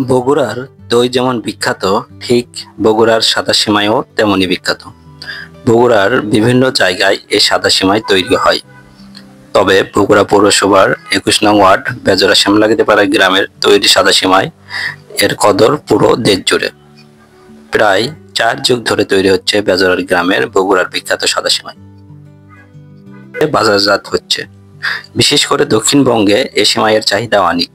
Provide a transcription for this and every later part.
বগুড়ার দই যেমন বিখ্যাত, ঠিক বগুড়ার সাদা সিমাইও তেমনই বিখ্যাত। বগুড়ার বিভিন্ন জায়গায় এই সাদা সিমাই তৈরি হয়। তবে বগুড়া পৌরসভার ২১ নং ওয়ার্ড বেজরা শ্যামলাগিরিপাড়া গ্রামের তৈরি সাদা সিমাই এর কদর পুরো দেশ জুড়ে। প্রায় ৪ যুগ ধরে তৈরি হচ্ছে বেজরার গ্রামের বগুড়ার বিখ্যাত সাদা সিমাই। বাজারজাত হচ্ছে, বিশেষ করে দক্ষিণবঙ্গে এই সিমাইয়ের চাহিদা অনেক।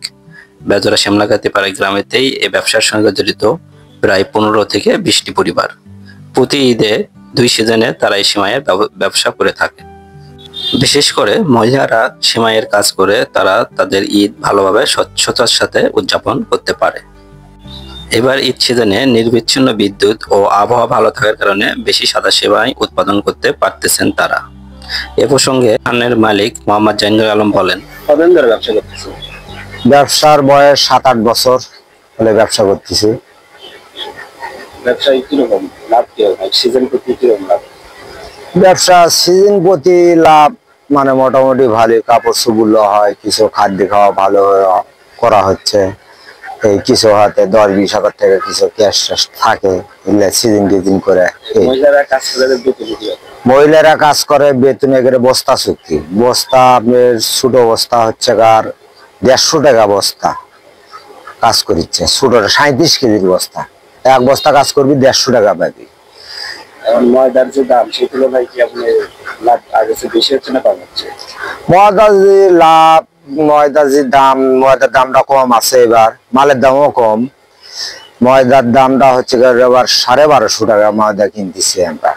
বেজরা শ্যামলাগিরিপাড়া গ্রামেতেই এই ব্যবসার সঙ্গে জড়িত প্রায় ১৫ থেকে ২০টি পরিবার। প্রতি ঈদে ২ সিজনে তারা এই সিমাইয়ের ব্যবসা করে থাকে। বিশেষ করে মহিলারা সিমাইয়ের কাজ করে তারা তাদের ঈদ ভালোভাবে স্বচ্ছতার সাথে উদযাপন করতে পারে। এবার ঈদ সিজনে নিরবিচ্ছিন্ন বিদ্যুৎ ও আবহাওয়া ভালো থাকার কারণে বেশি সাদা সিমাই উৎপাদন করতে পারতেছেন তারা। এ প্রসঙ্গে খানের মালিক মোহাম্মদ জাইনুল আলম বলেন, কতদিন ধরে ব্যবসা করতেছেন? ব্যবসার বয়স ৭-৮ বছর হলে ব্যবসা করতেছি। ব্যবসায় কিরকম লাভ কি হয়? সিজন প্রতি কিরকম লাভ? ব্যবসা সিজন প্রতি লাভ মানে মোটামুটি ভালো, কাপড় চোপড় হয়, কিছু খাদ্য খাওয়া ভালো করা হচ্ছে। এই কিছু হাতে ১০-২০ হাজার টাকা কিছু ক্যাশ থাকে, সিজন টিজন করে। মহিলারা কাজ করে বেতন একেবারে বস্তা চুক্তি। বস্তা আপনার ছোট বস্তা হচ্ছে ১৫০ টাকা বস্তা কাজ করছে। ছোটটা ৩৭ কেজির বস্তা, এক বস্তা কাজ করবি ১৫০ টাকা পাবি। ময়দার যে দাম সেই তুলনায় কি আপনি লাভ আগের বেশি হচ্ছে না কম হচ্ছে? ময়দার যে লাভ, ময়দার যে দাম, ময়দার দামটা কম আছে, এবার মালের দামও কম। ময়দার দামটা হচ্ছে এবার ১২৫০ টাকা ময়দা কিনতেছি আমরা।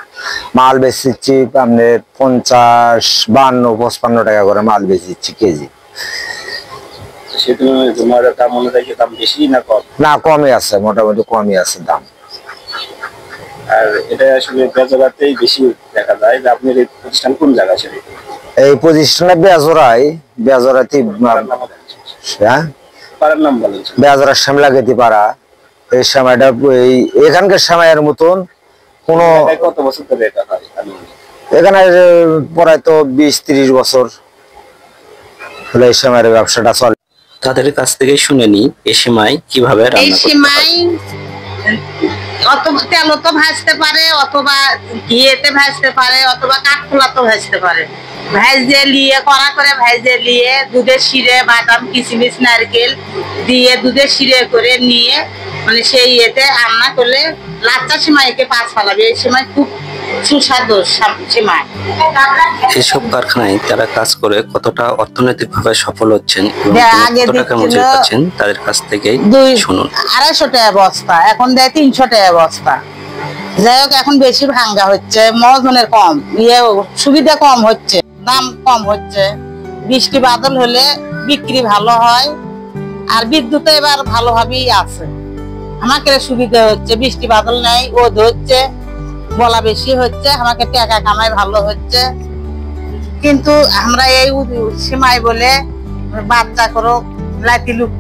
মাল বেচছি আপনার ৫০, ৫২, ৫৫ টাকা করে মাল বেচছি কেজি। সেই তুলনায় ময়দার দাম অনুযায়ী দাম বেশি না কম? না, কমই আছে, মোটামুটি কমই আছে দাম। আর এটা আসলে বেজরাতেই বেশি দেখা যায়। যে আপনার এই প্রতিষ্ঠান কোন জায়গা ছিল? এই প্রতিষ্ঠানে বেজরাতেই। হ্যাঁ, পাড়ার নাম বলেন? বেজরা শ্যামলাগিরিপাড়া। এই সময়টা এখানকার সময়ের মতন কোন। কত বছর ধরে এটা হয়? এখানে প্রায় তো ২০-৩০ বছর হলে এই সময়ের ব্যবসাটা চলে। তাদের কাছ থেকে শুনে নি এই সিমাই কিভাবে রান্না করতে হয়। অত তেল তো ভাজতে পারে, অথবা ঘিয়েতে ভাজতে পারে, অথবা কাঠখোলা তো ভাজতে পারে। ভাজে নিয়ে কড়া করে ভাজে নিয়ে দুধের শিরে বাদাম কিশমিশ নারকেল দিয়ে দুধের শিরে করে নিয়ে মানে সেই ইয়েতে রান্না করলে লাচ্চা সিমাইকে পাঁচ ফালাবে। এই সিমাই খুব সুস্বাদু সিমাই। এসব কারখানায় তারা কাজ করে কতটা অর্থনৈতিকভাবে সফল হচ্ছেন, কত টাকা মজুরি পাচ্ছেন তাদের কাছ থেকেই শুনুন। ২৫০ টাকা বস্তা, এখন দেয় ৩০০ টাকা বস্তা। যাই হোক, এখন বেশি ভাঙ্গা হচ্ছে, মজনের কম, সুবিধা কম হচ্ছে, দাম কম হচ্ছে। বৃষ্টি বাদল হলে বিক্রি ভালো হয়, আর বিদ্যুৎ এবার ভালোভাবেই আছে। আমাকে সুবিধা হচ্ছে, বৃষ্টি বাদল নেই, ওদ হচ্ছে, বলা বেশি হচ্ছে, আমাকে টাকা কামাই ভালো হচ্ছে। কিন্তু আমরা এই সিমাই বলে বাচ্চা করো, লাতি লুক